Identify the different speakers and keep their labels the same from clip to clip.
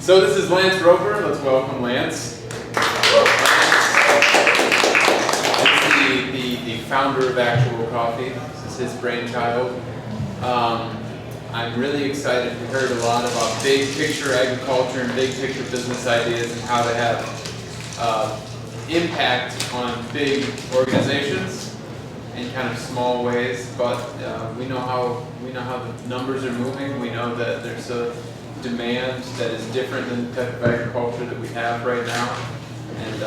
Speaker 1: So this is Lance Roper. Let's welcome Lance. He's the founder of Actual Coffee. This is his brainchild. I'm really excited. We heard a lot about big picture agriculture and big picture business ideas and how to have impact on big organizations in kind of small ways. But we know how the numbers are moving. We know that there's a demand that is different than the type of agriculture that we have right now. And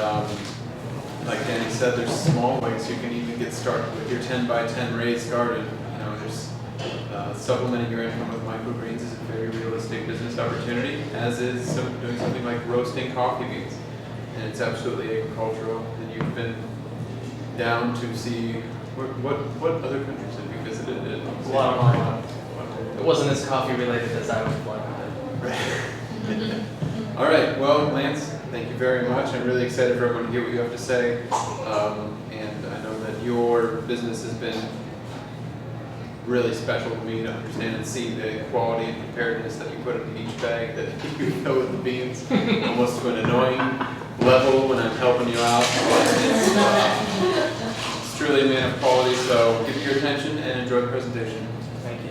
Speaker 1: like Danny said, there's small ways you can even get started with your 10 by 10 raised garden. You know, there's supplementing your income with microgreens is a very realistic business opportunity, as is doing something like roasting coffee beans. And it's absolutely agricultural. And you've been down to see what other countries have you visited?
Speaker 2: A lot. It wasn't as coffee related as I would like.
Speaker 1: All right, well, Lance, thank you very much. I'm really excited for everyone to hear what you have to say. And I know that your business has been really special to me to understand and see the quality and preparedness that you put into each bag that you fill with the beans, almost to an annoying level when I'm helping you out. It's truly a man of quality, so give it your attention and enjoy the presentation.
Speaker 2: Thank you.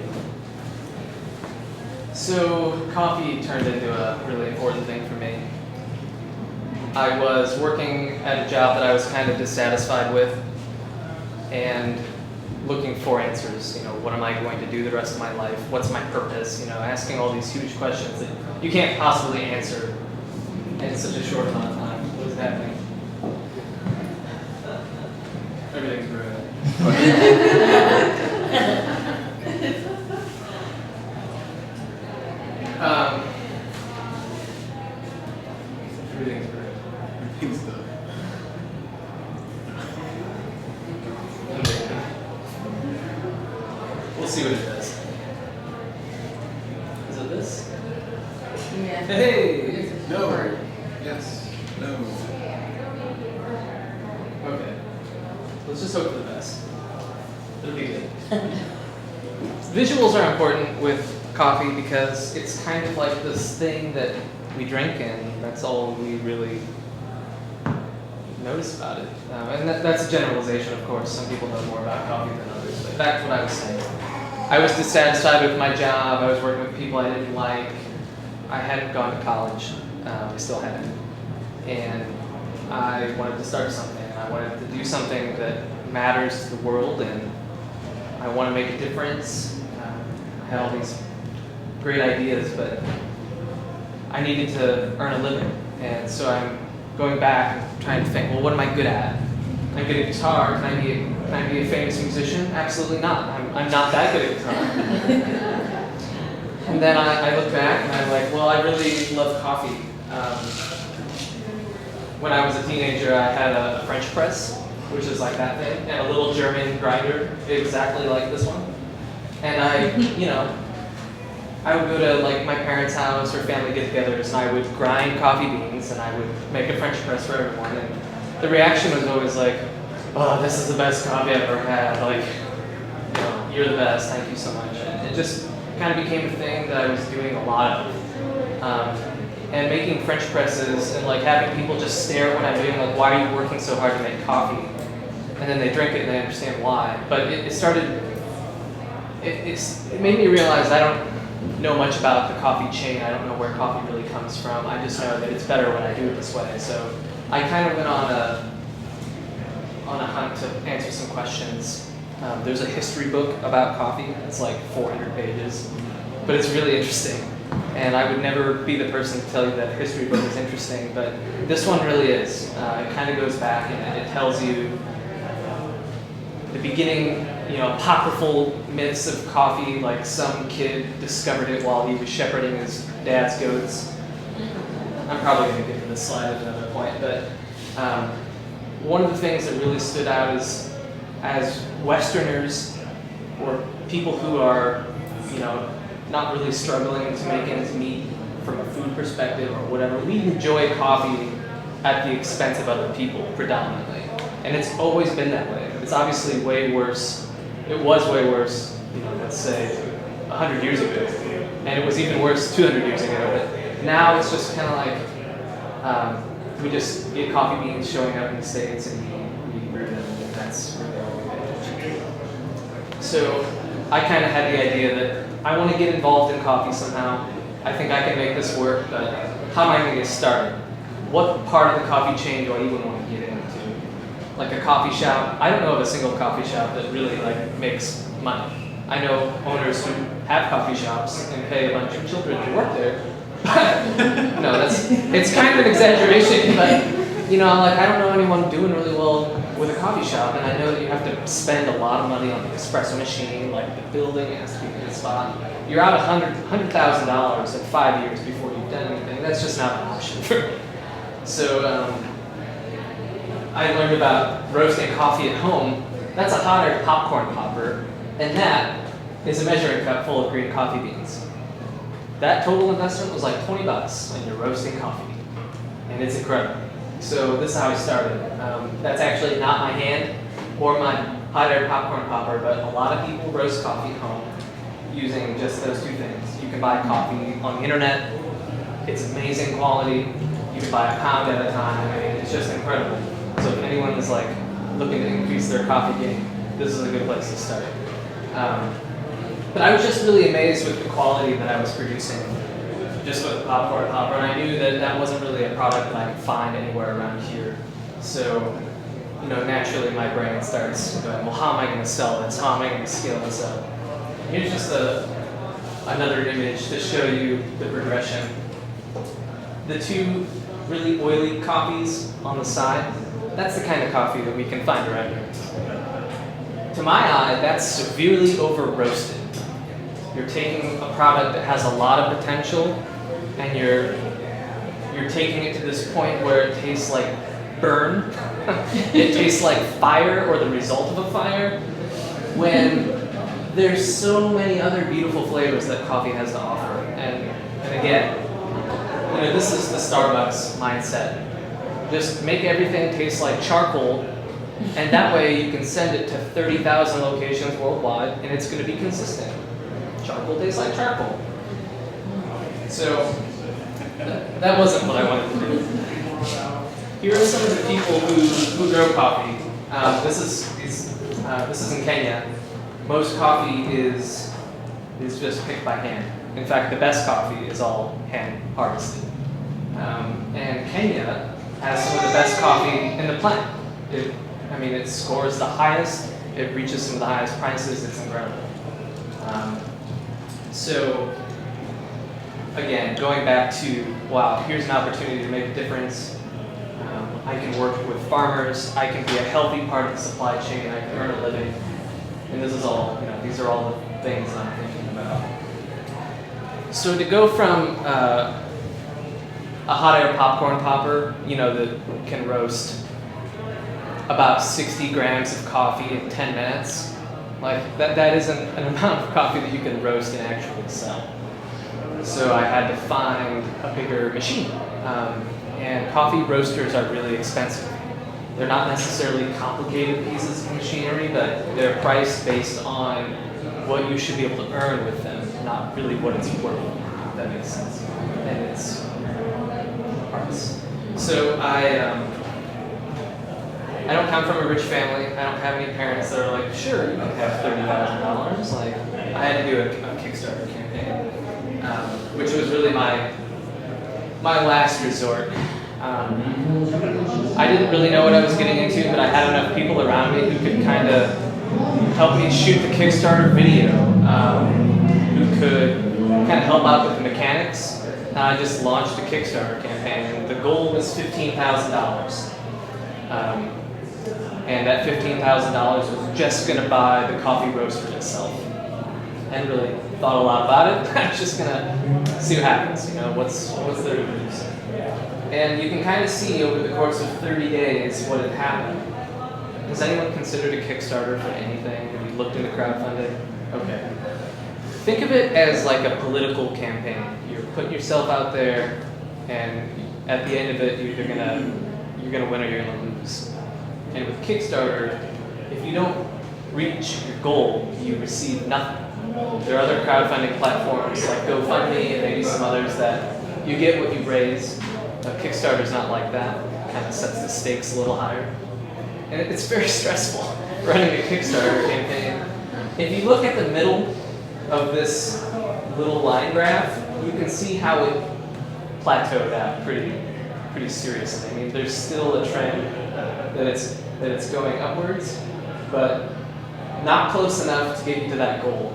Speaker 2: So coffee turned into a really important thing for me. I was working at a job that I was kind of dissatisfied with and looking for answers. You know, what am I going to do the rest of my life? What's my purpose? You know, asking all these huge questions that you can't possibly answer in such a short amount of time. What is happening? Everything's ruined. Everything's ruined. We'll see what it does. Is it this?
Speaker 3: Yeah.
Speaker 2: Hey!
Speaker 1: No. Yes. No.
Speaker 2: Okay. Let's just hope for the best. It'll be good. Visuals are important with coffee because it's kind of like this thing that we drink and that's all we really notice about it. And that's a generalization, of course. Some people know more about coffee than others. But back to what I was saying. I was dissatisfied with my job. I was working with people I didn't like. I hadn't gone to college. I still hadn't. And I wanted to start something. I wanted to do something that matters to the world, and I want to make a difference. I had all these great ideas, but I needed to earn a living. And so I'm going back and trying to think, well, what am I good at? I'm good at guitar. Can I be a famous musician? Absolutely not. I'm not that good at guitar. And then I look back and I'm like, well, I really love coffee. When I was a teenager, I had a French press, which is like that thing, and a little German grinder, exactly like this one. And I would go to like my parents' house or family get-togethers, and I would grind coffee beans, and I would make a French press for everyone. And the reaction was always like, "Oh, this is the best coffee I've ever had. Like, you know, you're the best. Thank you so much." And it just kind of became a thing that I was doing a lot of. And making French presses and like having people just stare at what I'm doing, like, why are you working so hard to make coffee? And then they drink it and they understand why. But it made me realize I don't know much about the coffee chain. I don't know where coffee really comes from. I just know that it's better when I do it this way. So I kind of went on a hunt to answer some questions. There's a history book about coffee. It's like 400 pages, but it's really interesting. And I would never be the person to tell you that a history book is interesting, but this one really is. It kind of goes back and it tells you the beginning, you know, apocryphal myths of coffee, like some kid discovered it while he was shepherding his dad's goats. I'm probably going to get to this slide at another point, but one of the things that really stood out is as Westerners or people who are, you know, not really struggling to make ends meet from a food perspective or whatever, we enjoy coffee at the expense of other people predominantly. And it's always been that way. It's obviously way worse. It was way worse, you know, let's say 100 years ago. And it was even worse 200 years ago. But Now it's just kind of like we just get coffee beans showing up in the States and we brew them, and that's really all we pay attention to. So I kind of had the idea that I want to get involved in coffee somehow. I think I can make this work, but how am I going to get started? What part of the coffee chain do I even want to get into? Like a coffee shop, I don't know of a single coffee shop that really like makes money. I know owners who have coffee shops and pay a bunch of children to work there. No, it's kind of an exaggeration, but you know, like I don't know anyone doing really well with a coffee shop, and I know that you have to spend a lot of money on the espresso machine, like the building has to be in a spot. You're out $100,000 in 5 years before you've done anything. That's just not an option for me. So I learned about roasting coffee at home. That's a hot air popcorn popper, and that is a measuring cup full of green coffee beans. That total investment was like 20 bucks, and you're roasting coffee, and it's incredible. So this is how I started. That's actually not my hand or my hot air popcorn popper, but a lot of people roast coffee at home using just those two things. You can buy coffee on the internet. It's amazing quality. You can buy a pound at a time. I mean, it's just incredible. So if anyone is like looking to increase their coffee game, this is a good place to start. But I was just really amazed with the quality that I was producing just with the popcorn popper, and I knew that that wasn't really a product that I could find anywhere around here. So, you know, naturally my brain starts going, well, how am I going to sell this? How am I going to scale this up? Here's just another image to show you the progression. The two really oily coffees on the side, that's the kind of coffee that we can find around here. To my eye, that's severely over-roasted. You're taking a product that has a lot of potential, and you're taking it to this point where it tastes like burn. It tastes like fire or the result of a fire, when there's so many other beautiful flavors that coffee has to offer. And again, you know, this is the Starbucks mindset. Just make everything taste like charcoal, and that way you can send it to 30,000 locations worldwide, and it's going to be consistent. Charcoal tastes like charcoal. So that wasn't what I wanted to do. Here are some of the people who grow coffee. This is in Kenya. Most coffee is just picked by hand. In fact, the best coffee is all hand harvested. And Kenya has some of the best coffee in the planet. It scores the highest. It reaches some of the highest prices. It's incredible. So again, going back to, wow, here's an opportunity to make a difference. I can work with farmers. I can be a healthy part of the supply chain. I can earn a living. And this is all, you know, these are all the things I'm thinking about. So to go from a hot air popcorn popper, you know, that can roast about 60 grams of coffee in 10 minutes, like that isn't an amount of coffee that you can roast and actually sell. So I had to find a bigger machine. And coffee roasters are really expensive. They're not necessarily complicated pieces of machinery, but they're priced based on what you should be able to earn with them, not really what it's worth, if that makes sense. And it's price. So I don't come from a rich family. I don't have any parents that are like, sure, you can have $30,000. Like, I had to do a Kickstarter campaign, which was really my last resort. I didn't really know what I was getting into, but I had enough people around me who could kind of help me shoot the Kickstarter video, who could kind of help out with the mechanics. And I just launched a Kickstarter campaign, and the goal was $15,000. And that $15,000 was just going to buy the coffee roaster itself. I hadn't really thought a lot about it. I was just going to see what happens, you know, what's there to lose. And you can kind of see over the course of 30 days what had happened. Has anyone considered a Kickstarter for anything? Have you looked into crowdfunding? Okay. Think of it as like a political campaign. You're putting yourself out there, and at the end of it, you're gonna win or you're gonna lose. And with Kickstarter, if you don't reach your goal, you receive nothing. There are other crowdfunding platforms like GoFundMe and maybe some others that you get what you raise. Kickstarter's not like that. It kind of sets the stakes a little higher. And it's very stressful running a Kickstarter campaign. If you look at the middle of this little line graph, you can see how it plateaued out pretty seriously. I mean, there's still a trend that it's going upwards, but not close enough to get you to that goal.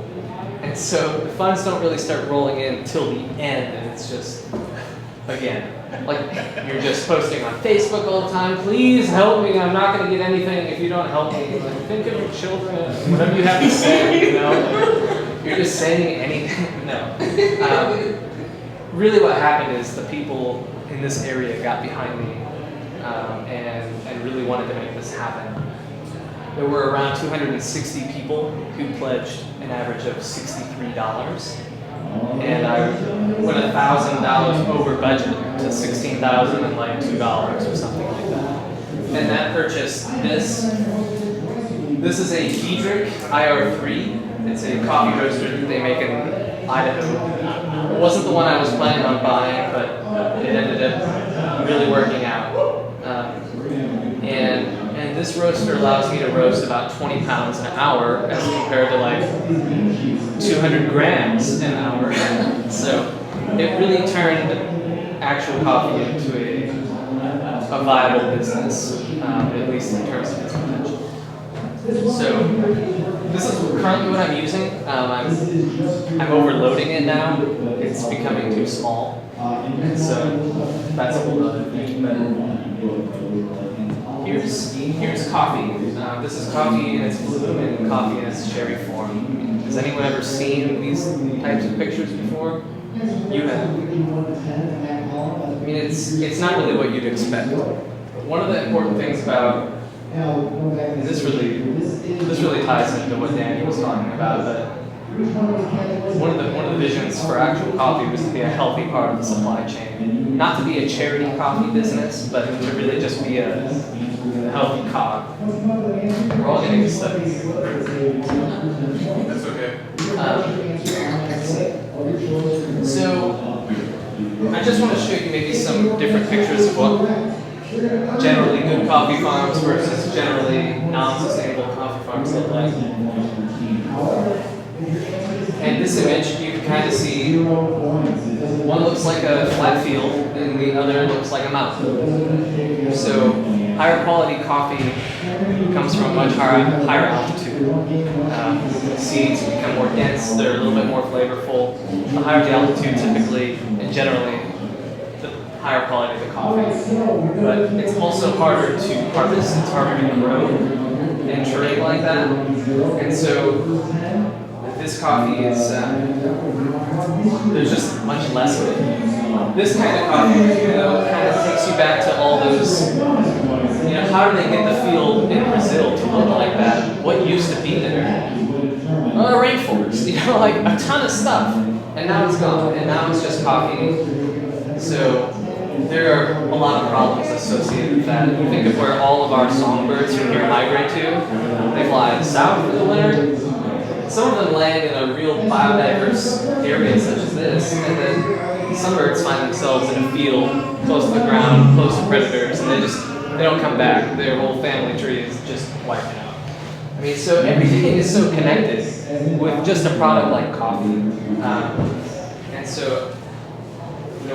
Speaker 2: And so the funds don't really start rolling in until the end, and it's just, again, like you're just posting on Facebook all the time, please help me, I'm not going to get anything if you don't help me. Like, think of your children, whatever you have to say, you know. You're just saying anything. No. Really what happened is the people in this area got behind me and really wanted to make this happen. There were around 260 people who pledged an average of $63. And I went $1,000 over budget to $16,000 and like $2 or something like that. And that purchased this. This is a Diedrich IR3. It's a coffee roaster that they make in Idaho. It wasn't the one I was planning on buying, but it ended up really working out. And this roaster allows me to roast about 20 pounds an hour as compared to like 200 grams an hour. So it really turned actual coffee into a viable business, at least in terms of its potential. So this is currently what I'm using. I'm overloading it now. It's becoming too small. And so that's a whole other thing. But here's coffee. This is coffee in its bloom and coffee in its cherry form. Has anyone ever seen these types of pictures before? You have. I mean, it's not really what you'd expect. One of the important things about, and this really ties into what Danny was talking about, but one of the visions for actual coffee was to be a healthy part of the supply chain. Not to be a charity coffee business, but to really just be a healthy cog. We're all getting stuck.
Speaker 1: That's okay.
Speaker 2: So I just want to show you maybe some different pictures of what generally good coffee farms versus generally non-sustainable coffee farms look like. And this image, you can kind of see one looks like a flat field and the other looks like a mountain. So higher quality coffee comes from a much higher altitude. Seeds become more dense, they're a little bit more flavorful. The higher the altitude typically, and generally, the higher quality the coffee. But it's also harder to harvest, it's harder to grow in terrain like that. And so this coffee is, there's just much less of it. This kind of coffee, kind of takes you back to all those, how did they get the field in Brazil to look like that? What used to be there? Well, a rainforest, like a ton of stuff. And now it's gone, and now it's just coffee. So there are a lot of problems associated with that. You think of where all of our songbirds from here migrate to. They fly south in the winter. Some of them land in a real biodiverse area such as this, and then some birds find themselves in a field close to the ground, close to predators, and they don't come back. Their whole family tree is just wiped out. I mean, so everything is so connected with just a product like coffee. And so,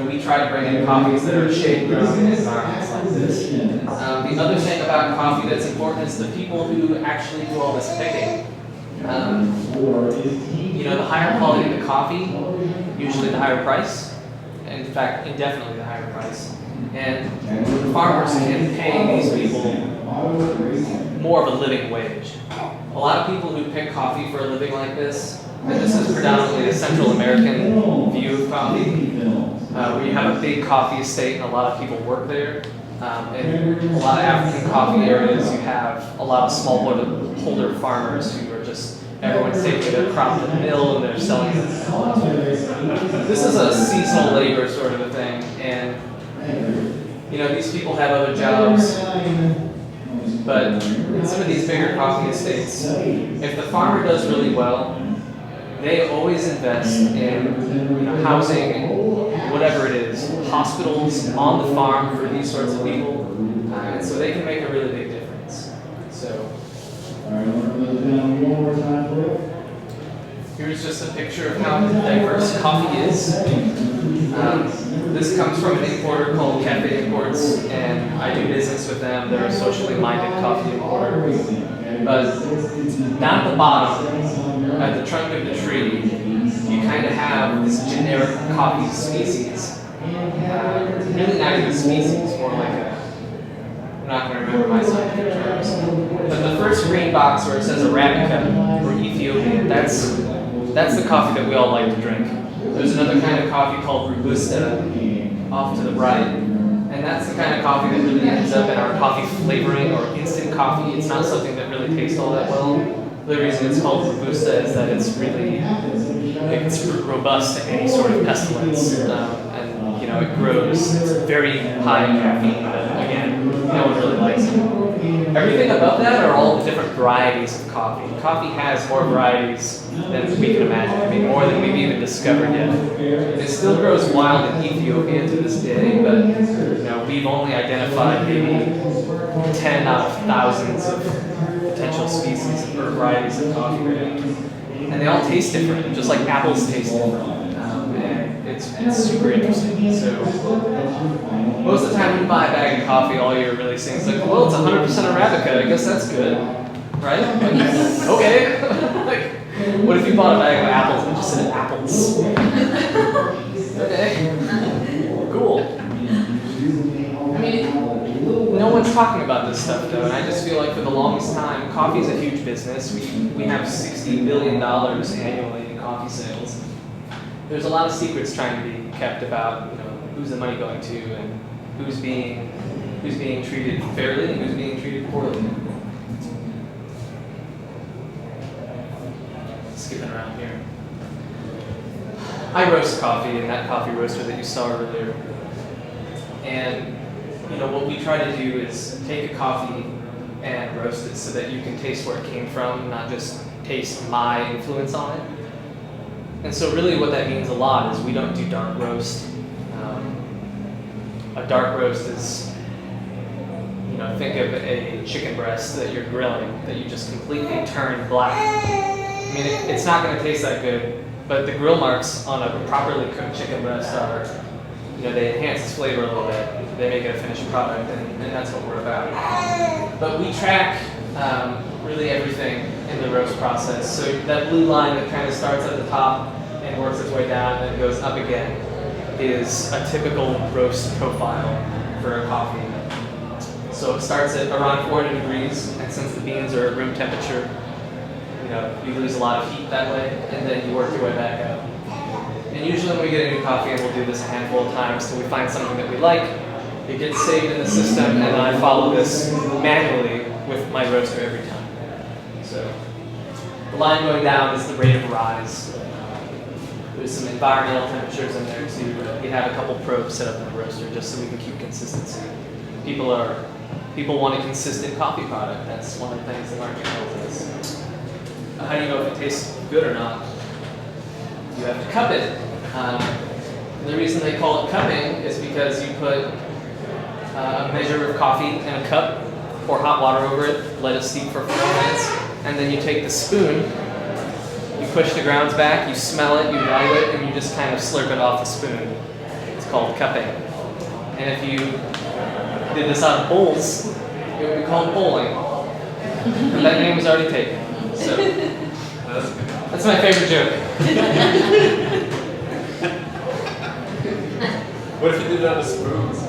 Speaker 2: we try to bring in coffees that are shade grown in environments like this. The other thing about coffee that's important is the people who actually do all this picking. The higher quality the coffee, usually the higher price. In fact, indefinitely the higher price. And the farmers can pay these people more of a living wage. A lot of people who pick coffee for a living like this, and this is predominantly a Central American view of coffee, where you have a big coffee estate and a lot of people work there. In a lot of African coffee areas, you have a lot of smallholder farmers who are just, everyone's taking their crop to the mill and they're selling it. This is a seasonal labor sort of a thing, and these people have other jobs, but in some of these bigger coffee estates, if the farmer does really well, they always invest in housing, whatever it is, hospitals, on the farm for these sorts of people, and so they can make a really big difference. So here's just a picture of how diverse coffee is. This comes from an importer called Cafe Imports, and I do business with them. They're a socially minded coffee importer. But down at the bottom, at the trunk of the tree, you kind of have this generic coffee species. Really not even a species, more like a, I'm not going to remember my scientific terms. But the first green box where it says Arabica or Ethiopian, that's the coffee that we all like to drink. There's another kind of coffee called Robusta off to the right, and that's the kind of coffee that really ends up in our coffee flavoring or instant coffee. It's not something that really tastes all that well. The reason it's called Robusta is that it's robust to any sort of pestilence, and you know it grows. It's very high in caffeine, but again, no one really likes it. Everything above that are all the different varieties of coffee. Coffee has more varieties than we can imagine. I mean, more than we've even discovered yet. It still grows wild in Ethiopia to this day, but you know, we've only identified maybe 10 out of thousands of potential species or varieties of coffee. And they all taste different, just like apples taste different. And it's super interesting. So most of the time when you buy a bag of coffee, all you're really seeing is like, well, it's 100% Arabica. I guess that's good, right? Like, okay. Like, what if you bought a bag of apples and just said apples? Okay. Cool. I mean, no one's talking about this stuff though, and I just feel like for the longest time, coffee is a huge business. We have $60 billion annually in coffee sales. There's a lot of secrets trying to be kept about, you know, who's the money going to and who's being treated fairly and who's being treated poorly. Skipping around here. I roast coffee in that coffee roaster that you saw earlier. And you know what we try to do is take a coffee and roast it so that you can taste where it came from, not just taste my influence on it. And so really what that means a lot is we don't do dark roast. A dark roast is, you know, think of a chicken breast that you're grilling that you just completely turn black. I mean, it's not going to taste that good, but the grill marks on a properly cooked chicken breast are, you know, they enhance its flavor a little bit. They make it a finished product, and that's what we're about. But we track really everything in the roast process. So that blue line that kind of starts at the top and works its way down and then goes up again is a typical roast profile for a coffee. So it starts at around 400 degrees, and since the beans are at room temperature, you know, you lose a lot of heat that way, and then you work your way back up. And usually when we get a new coffee, and we'll do this a handful of times till we find something that we like, it gets saved in the system, and then I follow this manually with my roaster every time. So the line going down is the rate of rise. There's some environmental temperatures in there too. We have a couple probes set up in the roaster just so we can keep consistency. People want a consistent coffee product. That's one of the things the market tells us. How do you know if it tastes good or not? You have to cup it. And the reason they call it cupping is because you put a measure of coffee in a cup, pour hot water over it, let it steep for 4 minutes, and then you take the spoon, you push the grounds back, you smell it, you value it, and you just kind of slurp it off the spoon. It's called cupping. And if you did this out of bowls, it would be called bowling. And that name was already taken. So that's my favorite joke.
Speaker 1: What if you did it out of spoons?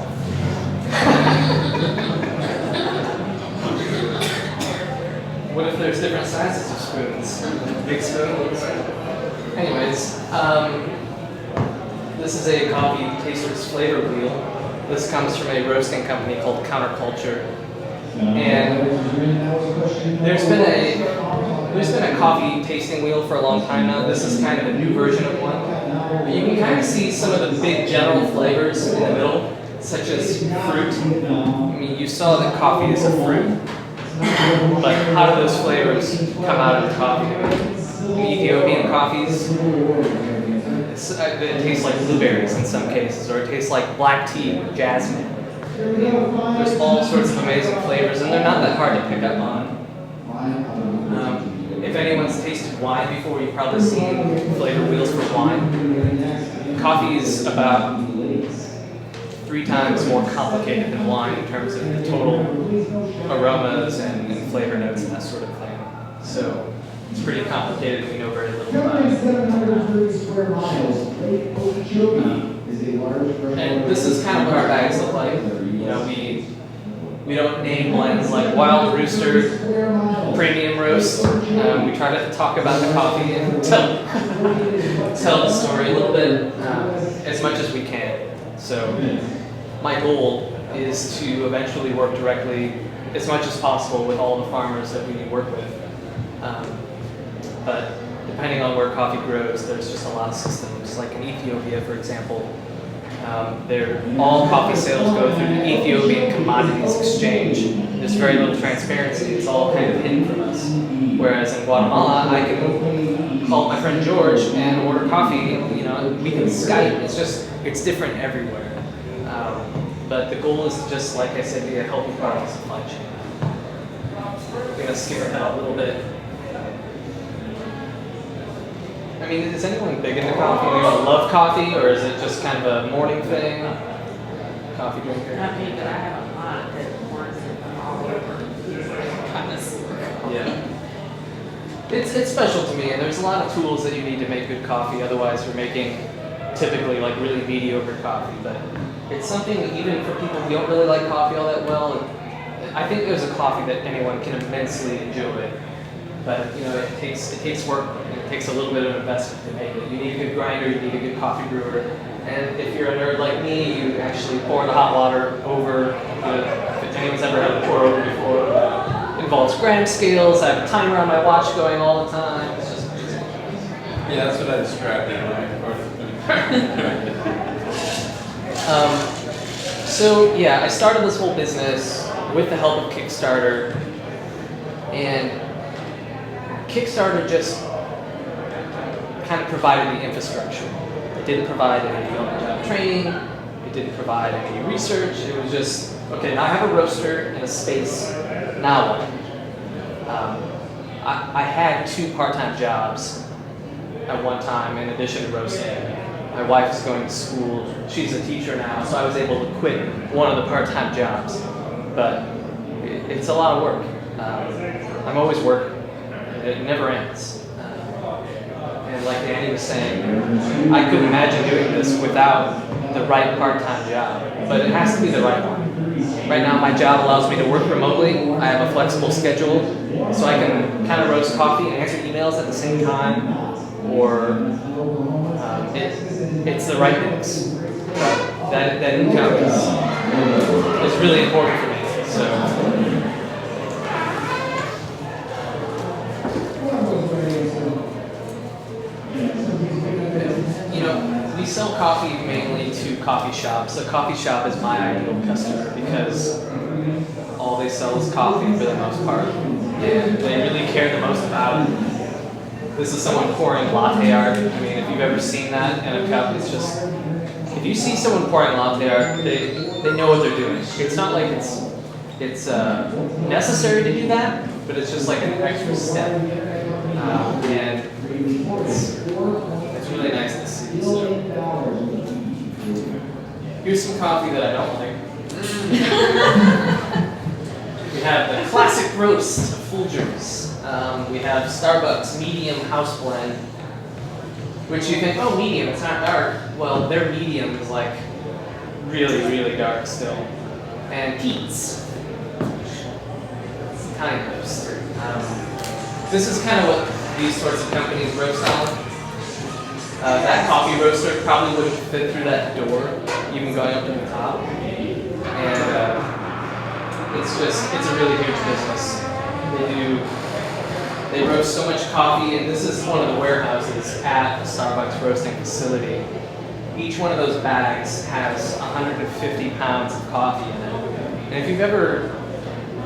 Speaker 2: What if there's different sizes of spoons? Big spoons? Anyways, this is a coffee taster's flavor wheel. This comes from a roasting company called Counterculture. And there's been a coffee tasting wheel for a long time now. This is kind of a new version of one. But you can kind of see some of the big general flavors in the middle, such as fruit. I mean, you saw that coffee is a fruit. But how do those flavors come out of the coffee? The Ethiopian coffees, it tastes like blueberries in some cases, or it tastes like black tea with jasmine. There's all sorts of amazing flavors, and they're not that hard to pick up on. If anyone's tasted wine before, you've probably seen flavor wheels for wine. Coffee is about 3 times more complicated than wine in terms of the total aromas and flavor notes and that sort of thing. So it's pretty complicated and we know very little about it. And this is kind of what our bags look like. You know, we don't name blends like Wild Rooster, Premium Roast. We try to talk about the coffee and tell the story a little bit as much as we can. So my goal is to eventually work directly as much as possible with all the farmers that we work with. But depending on where coffee grows, there's just a lot of systems. Like in Ethiopia, for example, all coffee sales go through the Ethiopian Commodities Exchange. There's very little transparency. It's all kind of hidden from us. Whereas in Guatemala, I can call my friend George and order coffee. You know, we can Skype. It's different everywhere. But the goal is to just, like I said, be a healthy part of the supply chain. I'm going to skip ahead a little bit. I mean, is anyone big into coffee? Anyone love coffee, or is it just kind of a morning thing? Coffee drinker?
Speaker 3: Not me, but I have a lot that wants it all over. Kind of.
Speaker 2: Yeah. It's special to me, and there's a lot of tools that you need to make good coffee. Otherwise, you're making typically like really mediocre coffee. But it's something even for people who don't really like coffee all that well. I think there's a coffee that anyone can immensely enjoy. But you know, it takes work and it takes a little bit of investment to make it. You need a good grinder, you need a good coffee brewer, and if you're a nerd like me, you actually pour the hot water over. If anyone's ever had a pour over before, it involves gram scales. I have a timer on my watch going all the time. It's just amazing.
Speaker 1: Yeah, that's what I described in my
Speaker 2: So yeah, I started this whole business with the help of Kickstarter, and Kickstarter just kind of provided the infrastructure. It didn't provide any on-the-job training. It didn't provide any research. It was just, okay, now I have a roaster and a space. Now what? I had 2 part-time jobs at one time in addition to roasting. My wife is going to school. She's a teacher now, so I was able to quit one of the part-time jobs. But it's a lot of work. I'm always working. It never ends. And like Danny was saying, I couldn't imagine doing this without the right part-time job, but it has to be the right one. Right now my job allows me to work remotely. I have a flexible schedule, so I can kind of roast coffee and answer emails at the same time, or it's the right mix. That income is really important for me. So. We sell coffee mainly to coffee shops. A coffee shop is my ideal customer because all they sell is coffee for the most part. And they really care the most about it. This is someone pouring latte art. I mean, if you've ever seen that in a cup, it's just, if you see someone pouring latte art, they know what they're doing. It's not like it's necessary to do that, but it's just like an extra step. And it's really nice to see. So. Here's some coffee that I don't like. We have the classic roast of Folgers. We have Starbucks medium house blend, which you think, oh, medium, it's not dark. Well, their medium is like really, really dark still. And Pete's, it's Italian roast. This is kind of what these sorts of companies roast on. That coffee roaster probably wouldn't fit through that door, even going up to the top. And it's a really huge business. They roast so much coffee, and this is one of the warehouses at a Starbucks roasting facility. Each one of those bags has 150 pounds of coffee in it. And if you've ever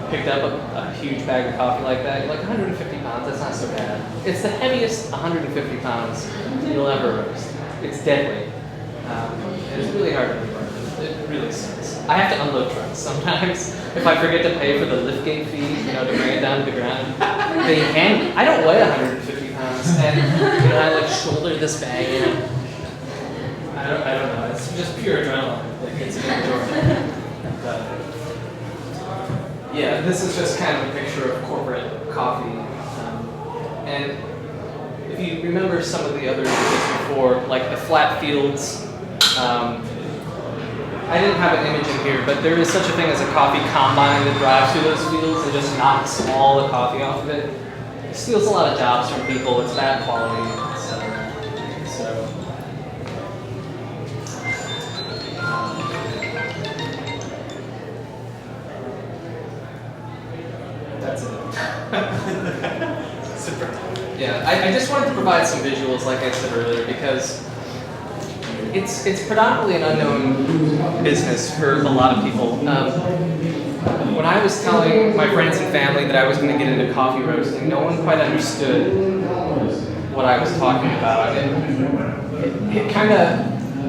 Speaker 2: picked up a huge bag of coffee like that, you're like, 150 pounds, that's not so bad. It's the heaviest 150 pounds you'll ever roast. it's deadly. And it's really hard to learn. It really sucks. I have to unload trucks sometimes. If I forget to pay for the liftgate fee, to bring it down to the ground, they hang. I don't weigh 150 pounds, and I like shoulder this bag in. I don't know. It's just pure adrenaline. Like it's enjoyable. But yeah, this is just kind of a picture of corporate coffee, and if you remember some of the other images before, like the flat fields. I didn't have an image in here, but there is such a thing as a coffee combine that drives through those fields and just knocks all the coffee off of it. It steals a lot of jobs from people. It's bad quality. So that's it. Super. Yeah, I just wanted to provide some visuals, like I said earlier, because it's predominantly an unknown business for a lot of people. When I was telling my friends and family that I was going to get into coffee roasting, no one quite understood what I was talking about.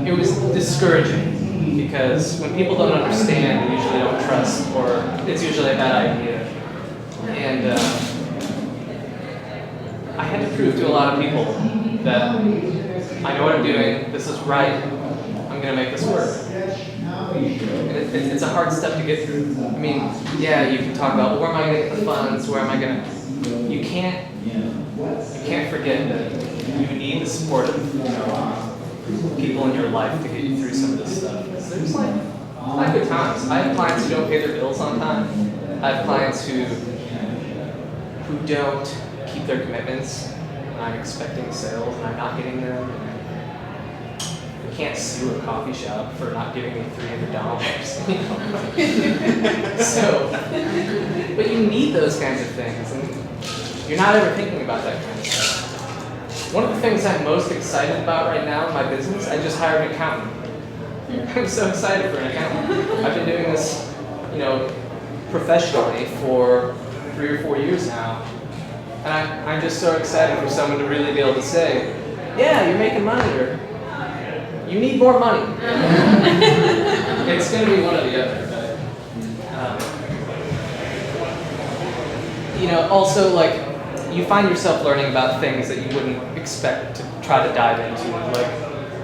Speaker 2: It was discouraging, because when people don't understand, they usually don't trust, or it's usually a bad idea. And I had to prove to a lot of people that I know what I'm doing, this is right, I'm going to make this work. And it's a hard step to get through. I mean, yeah, you can talk about, where am I going to get the funds, where am I going to... You can't forget that you need the support of people in your life to get you through some of this stuff. There's like good times. I have clients who don't pay their bills on time. I have clients who don't keep their commitments, and I'm expecting sales and I'm not getting them. I can't sue a coffee shop for not giving me $300. So, but you need those kinds of things, and you're not ever thinking about that kind of stuff. One of the things I'm most excited about right now in my business, I just hired an accountant. I'm so excited for an accountant. I've been doing this, professionally for 3 or 4 years now. And I'm just so excited for someone to really be able to say, yeah, you're making money, or you need more money. It's going to be one or the other. But, also, like, you find yourself learning about things that you wouldn't expect to try to dive into, like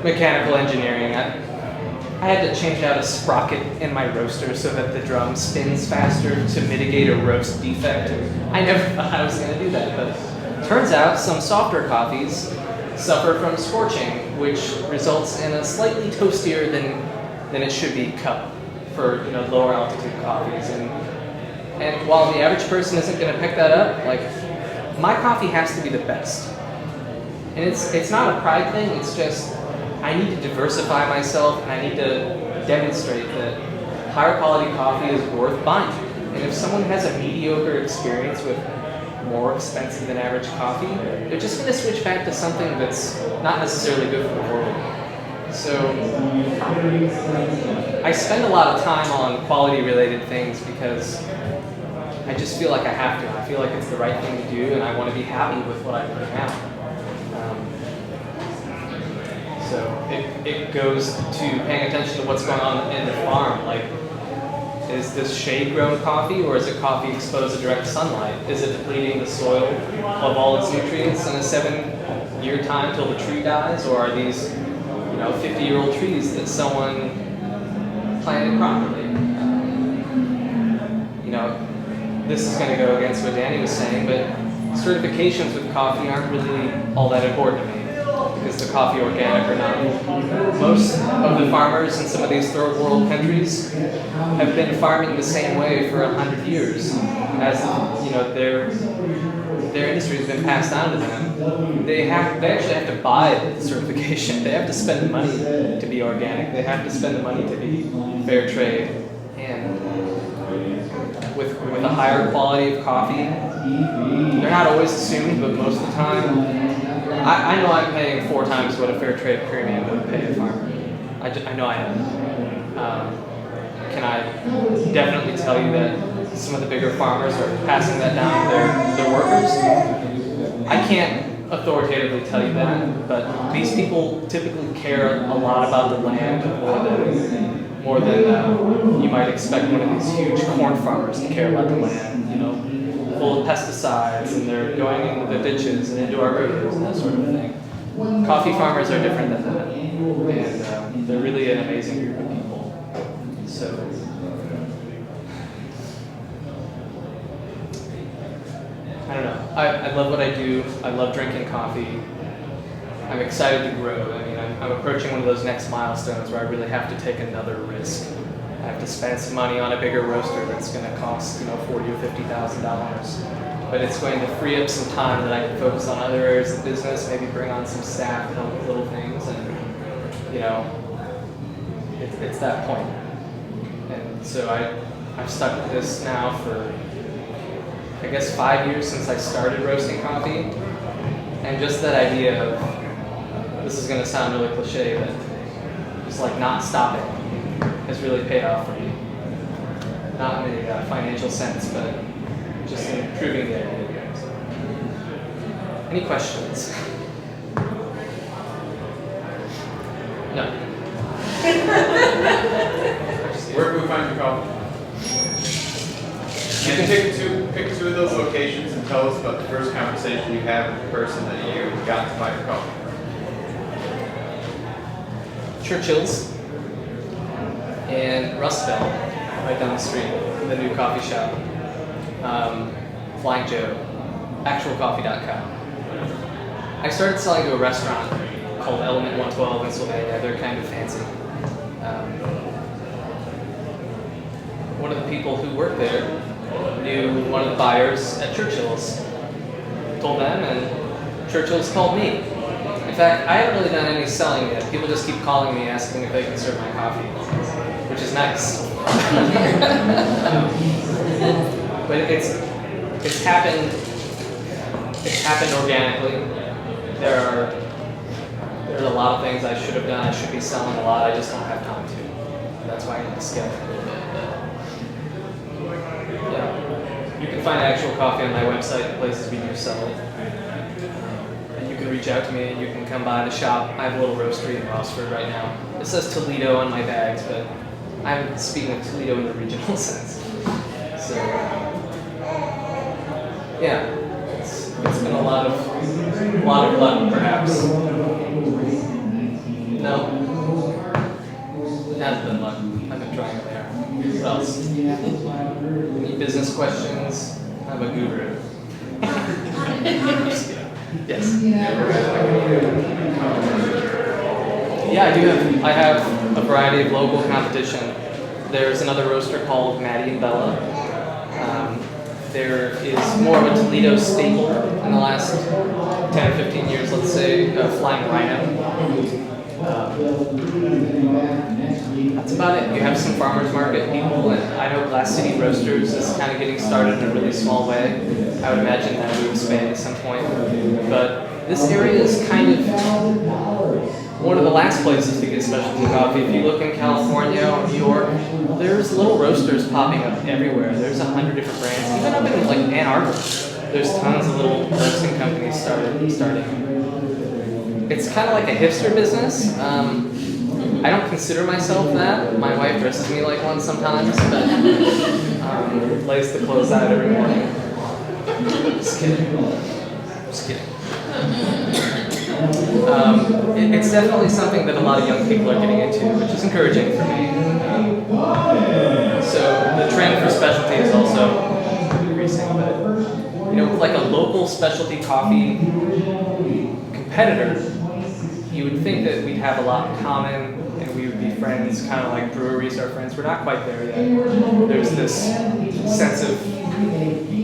Speaker 2: mechanical engineering. I had to change out a sprocket in my roaster so that the drum spins faster to mitigate a roast defect. I never thought I was going to do that, but turns out some softer coffees suffer from scorching, which results in a slightly toastier than it should be cup for lower altitude coffees. And while the average person isn't going to pick that up, like, my coffee has to be the best. And it's not a pride thing, it's just I need to diversify myself, and I need to demonstrate that higher quality coffee is worth buying. And if someone has a mediocre experience with more expensive than average coffee, they're just going to switch back to something that's not necessarily good for the world. So I spend a lot of time on quality related things because I just feel like I have to. I feel like it's the right thing to do, and I want to be happy with what I bring out. So it goes to paying attention to what's going on in the farm. Like, is this shade-grown coffee, or is it coffee exposed to direct sunlight? Is it depleting the soil of all its nutrients in a 7-year time till the tree dies, or are these 50-year-old trees that someone planted properly? This is going to go against what Danny was saying, but certifications with coffee aren't really all that important to me. Is the coffee organic or not? Most of the farmers in some of these third world countries have been farming the same way for 100 years. As their industry has been passed on to them. They actually have to buy the certification. They have to spend the money to be organic. They have to spend the money to be fair trade. And with a higher quality of coffee, they're not always assumed, but most of the time, I know I'm paying 4 times what a fair trade premium would pay a farmer. I know I am. Can I definitely tell you that some of the bigger farmers are passing that down to their workers? I can't authoritatively tell you that, but these people typically care a lot about the land more than you might expect one of these huge corn farmers to care about the land, you know, full of pesticides, and they're going into the ditches and into our rivers and that sort of thing. Coffee farmers are different than that, and they're really an amazing group of people. So, I don't know. I love what I do. I love drinking coffee. I'm excited to grow. I mean, I'm approaching one of those next milestones where I really have to take another risk. I have to spend some money on a bigger roaster that's going to cost, you know, $40,000 or $50,000. But it's going to free up some time that I can focus on other areas of the business, maybe bring on some staff, help with little things, and, you know, it's that point. And so I've stuck with this now for, I guess, 5 years since I started roasting coffee. And just that idea of, this is going to sound really cliche, but just like not stopping has really paid off for me. Not in a financial sense, but just in improving the idea. So. Any questions? No.
Speaker 1: Where can we find your coffee? You can pick two of those locations and tell us about the first conversation you had with the person that you got to buy your coffee.
Speaker 2: Churchill's and Rust Belt, right down the street, the new coffee shop. Flying Joe, actualcoffee.com. I started selling to a restaurant called Element 112 in Sylvania. They're kind of fancy. One of the people who worked there knew one of the buyers at Churchill's. Told them, and Churchill's called me. In fact, I haven't really done any selling yet. People just keep calling me asking if they can serve my coffee, which is nice. But it's happened organically. There's a lot of things I should have done. I should be selling a lot. I just don't have time to. That's why I need to scale it a little bit. But yeah, you can find actual coffee on my website, the places we do sell it. And you can reach out to me and you can come by the shop. I have a little roastery in Rossford right now. It says Toledo on my bags, but I'm speaking of Toledo in the regional sense. So yeah, it's been a lot of luck, perhaps. No, it has been luck. I've been trying there. What else? Any business questions? I'm a guru. Yes. Yeah, I have a variety of local competition. There's another roaster called Maddie and Bella. There is more of a Toledo staple in the last 10 or 15 years, let's say, Flying Rhino. That's about it. You have some farmers market people, and I know Glass City Roasters is kind of getting started in a really small way. I would imagine that would expand at some point. But this area is kind of one of the last places to get specialty coffee. If you look in California or New York, there's little roasters popping up everywhere. There's 100 different brands. Even up in like Ann Arbor, there's tons of little roasting companies starting. It's kind of like a hipster business. I don't consider myself that. My wife dresses me like one sometimes, but lays the clothes out every morning. Just kidding. It's definitely something that a lot of young people are getting into, which is encouraging for me. So the trend for specialty is also increasing, but you know, with like a local specialty coffee competitor, you would think that we'd have a lot in common and we would be friends, kind of like breweries are friends. We're not quite there yet. There's this sense of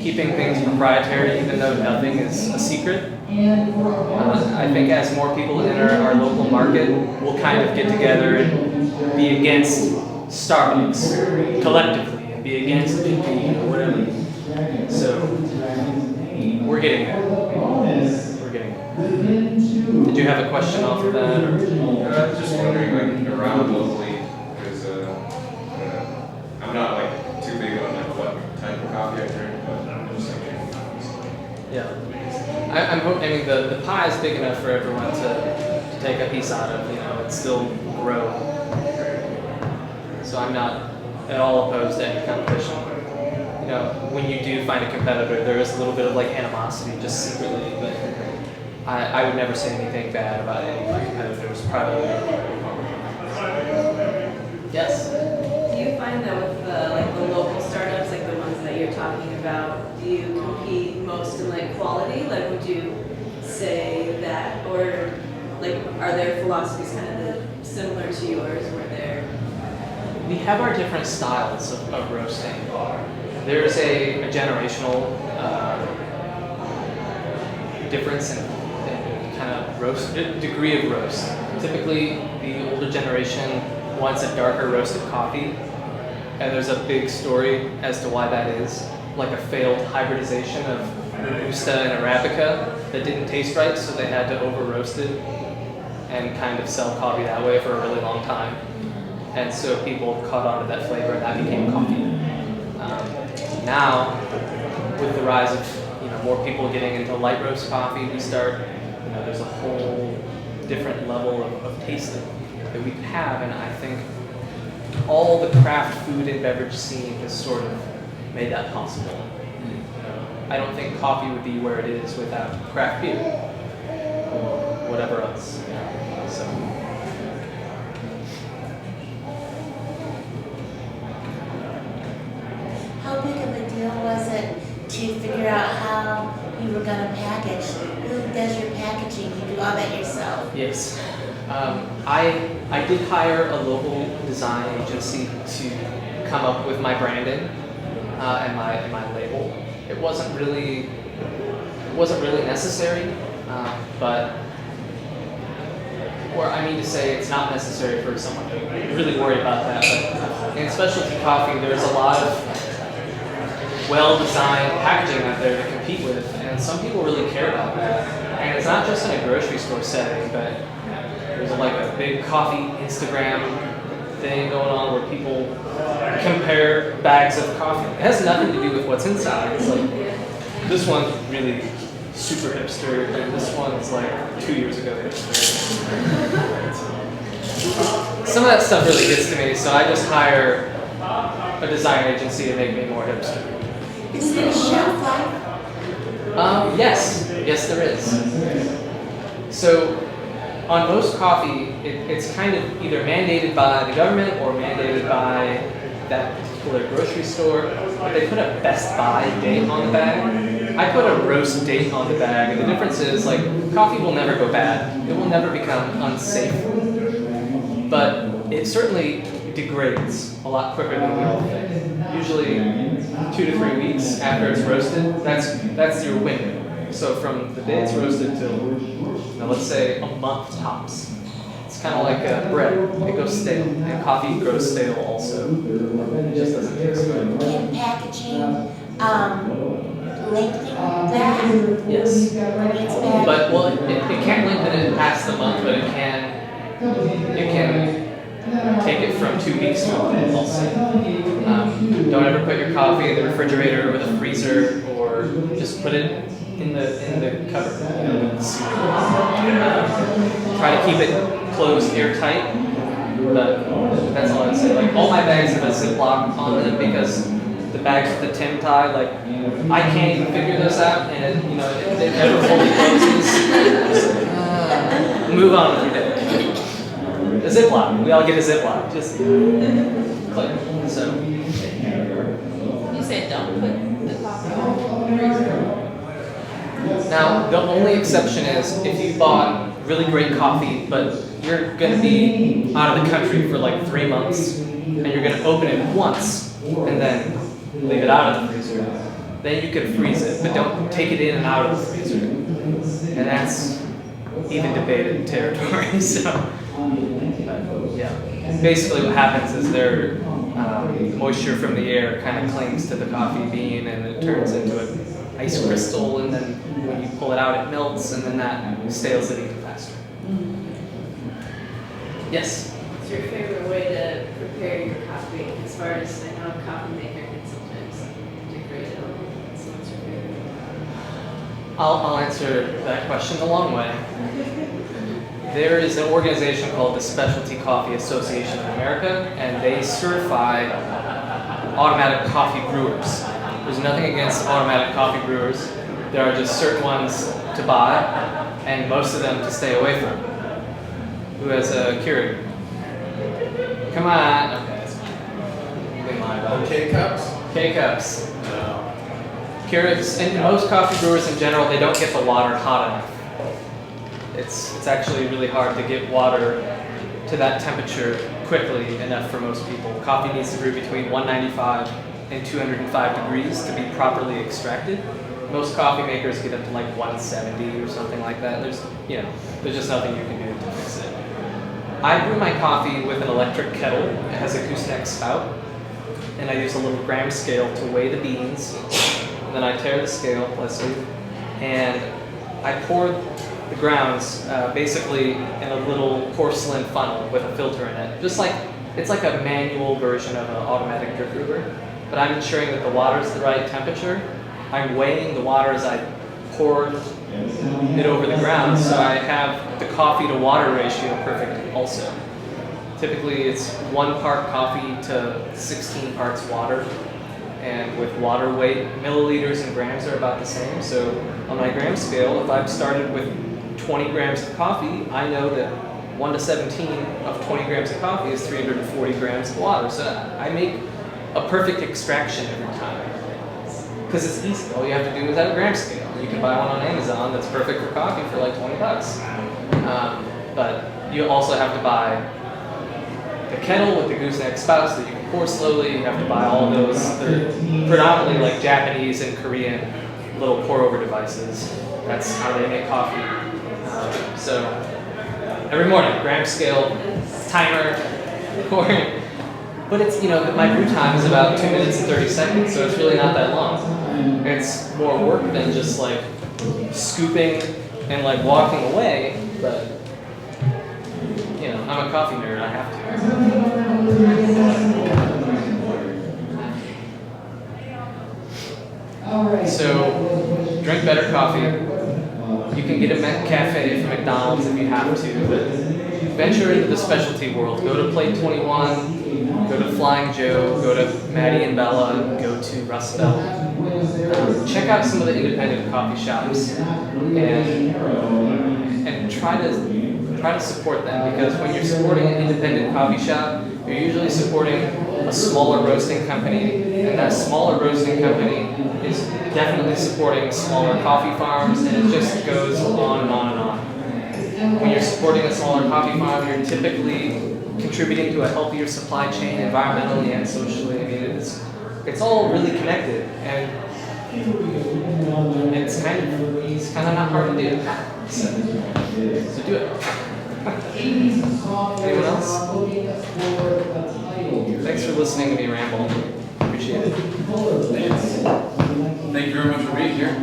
Speaker 2: keeping things proprietary, even though nothing is a secret. I think as more people enter our local market, we'll kind of get together and be against Starbucks collectively and be against BP or whatever. So we're getting there. Did you have a question off of that? Or?
Speaker 1: Just wondering, like around locally, because I'm not like too big on like what type of coffee I drink, but I'm just thinking.
Speaker 2: Yeah. I I mean, the pie is big enough for everyone to take a piece out of. You know, it's still grow. So I'm not at all opposed to any competition. You know, when you do find a competitor, there is a little bit of like animosity, just secretly, but I would never say anything bad about any of my competitors privately. Yes.
Speaker 3: Do you find that with the local startups, like the ones that you're talking about, do you compete most in like quality? Like, would you say that, or like, are their philosophies kind of similar to yours, where they're?
Speaker 2: We have our different styles of roasting. There's a generational difference in kind of roast degree of roast. Typically, the older generation wants a darker roasted coffee, and there's a big story as to why that is, like a failed hybridization of Robusta and Arabica that didn't taste right, so they had to over roast it and kind of sell coffee that way for a really long time. And so people caught on to that flavor, and that became coffee. Now, with the rise of more people getting into light roast coffee, we start, there's a whole different level of tasting that we can have, and I think all the craft food and beverage scene has sort of made that possible. I don't think coffee would be where it is without craft beer or whatever else. So.
Speaker 4: How big of a deal was it to figure out how you were going to package? Who does your packaging? You do all that yourself?
Speaker 2: Yes. I did hire a local design agency to come up with my branding and my label. It wasn't really necessary, or I mean to say it's not necessary for someone to really worry about that. But in specialty coffee, there's a lot of well-designed packaging out there to compete with, and some people really care about that. And it's not just in a grocery store setting, but there's a big coffee Instagram thing going on where people compare bags of coffee. It has nothing to do with what's inside. It's like, this one's really super hipster, and this one's like 2 years ago hipster. Some of that stuff really gets to me, so I just hire a design agency to make me more hipster.
Speaker 4: Is there a shelf life?
Speaker 2: Yes, there is. So, on most coffee, it's kind of either mandated by the government or mandated by that particular grocery store. But they put a Best Buy date on the bag. I put a roast date on the bag, and the difference is coffee will never go bad. It will never become unsafe. But it certainly degrades a lot quicker than we all think. Usually 2 to 3 weeks after it's roasted, that's your window. So from the day it's roasted till, let's say a month tops. It's kind of like bread. It goes stale. And coffee grows stale also. It just doesn't taste good.
Speaker 4: Can packaging lengthen that?
Speaker 2: Yes.
Speaker 4: When it's bad?
Speaker 2: But, it can't lengthen it past the month, but it can take it from 2 weeks to a month also. Don't ever put your coffee in the refrigerator or the freezer, or just put it in the cupboard. Try to keep it closed airtight, but that's all I'd say. All my bags have a Ziploc on them because the bags with the Tim tie, I can't even figure this out, and it never fully closes. Move on with your day. A Ziploc. We all get a Ziploc. Just click. So.
Speaker 3: You said don't put the coffee on the freezer.
Speaker 2: Now, the only exception is if you bought really great coffee, but you're going to be out of the country for 3 months, and you're going to open it once, and then leave it out of the freezer, then you can freeze it, but don't take it in and out of the freezer. And that's even debated territory, so, yeah. Basically what happens is the moisture from the air kind of clings to the coffee bean, and it turns into an ice crystal, and then when you pull it out, it melts, and then that stales it even faster. Yes?
Speaker 3: What's your favorite way to prepare your coffee? As far as I know, a coffee maker can sometimes degrade it a little bit. So what's your favorite?
Speaker 2: I'll answer that question the long way. There is an organization called the Specialty Coffee Association of America, and they certify automatic coffee brewers. There's nothing against automatic coffee brewers. There are just certain ones to buy, and most of them to stay away from. Who has a Keurig? Come on. Okay, that's fine. They lie about it.
Speaker 1: K-Cups?
Speaker 2: K-Cups.
Speaker 1: No.
Speaker 2: Keurigs, and most coffee brewers in general, they don't get the water hot enough. It's actually really hard to get water to that temperature quickly enough for most people. Coffee needs to brew between 195 and 205 degrees to be properly extracted. Most coffee makers get up to like 170 or something like that. There's just nothing you can do to fix it. I brew my coffee with an electric kettle. It has a gooseneck spout, and I use a little gram scale to weigh the beans. And then I tear the scale, bless you, and I pour the grounds basically in a little porcelain funnel with a filter in it. Just like, it's like a manual version of an automatic drip brewer, but I'm ensuring that the water is the right temperature. I'm weighing the water as I pour it over the ground, so I have the coffee to water ratio perfect also. Typically it's 1 part coffee to 16 parts water, and with water weight, milliliters and grams are about the same. So on my gram scale, if I've started with 20 grams of coffee, I know that 1 to 17 of 20 grams of coffee is 340 grams of water. So I make a perfect extraction every time. Because it's easy. All you have to do is have a gram scale. You can buy one on Amazon that's perfect for coffee for like 20 bucks. But you also have to buy the kettle with the gooseneck spouts that you can pour slowly. You have to buy all those, they're predominantly like Japanese and Korean little pour over devices. That's how they make coffee. So every morning, gram scale, timer, pouring. But it's, my brew time is about 2 minutes and 30 seconds, so it's really not that long. It's more work than just like scooping and like walking away, but I'm a coffee nerd, I have to. So, drink better coffee. You can get a cafe from McDonald's if you have to, but venture into the specialty world. Go to Plate 21, go to Flying Joe, go to Maddie and Bella, go to Rust Belt. Check out some of the independent coffee shops and try to support them, because when you're supporting an independent coffee shop, you're usually supporting a smaller roasting company, and that smaller roasting company is definitely supporting smaller coffee farms, and it just goes on and on and on. When you're supporting a smaller coffee farm, you're typically contributing to a healthier supply chain environmentally and socially. I mean, it's all really connected, and it's kind of not hard to do. So do it. Anyone else? Thanks for listening to me ramble. Appreciate it.
Speaker 1: Thank you very much for being here.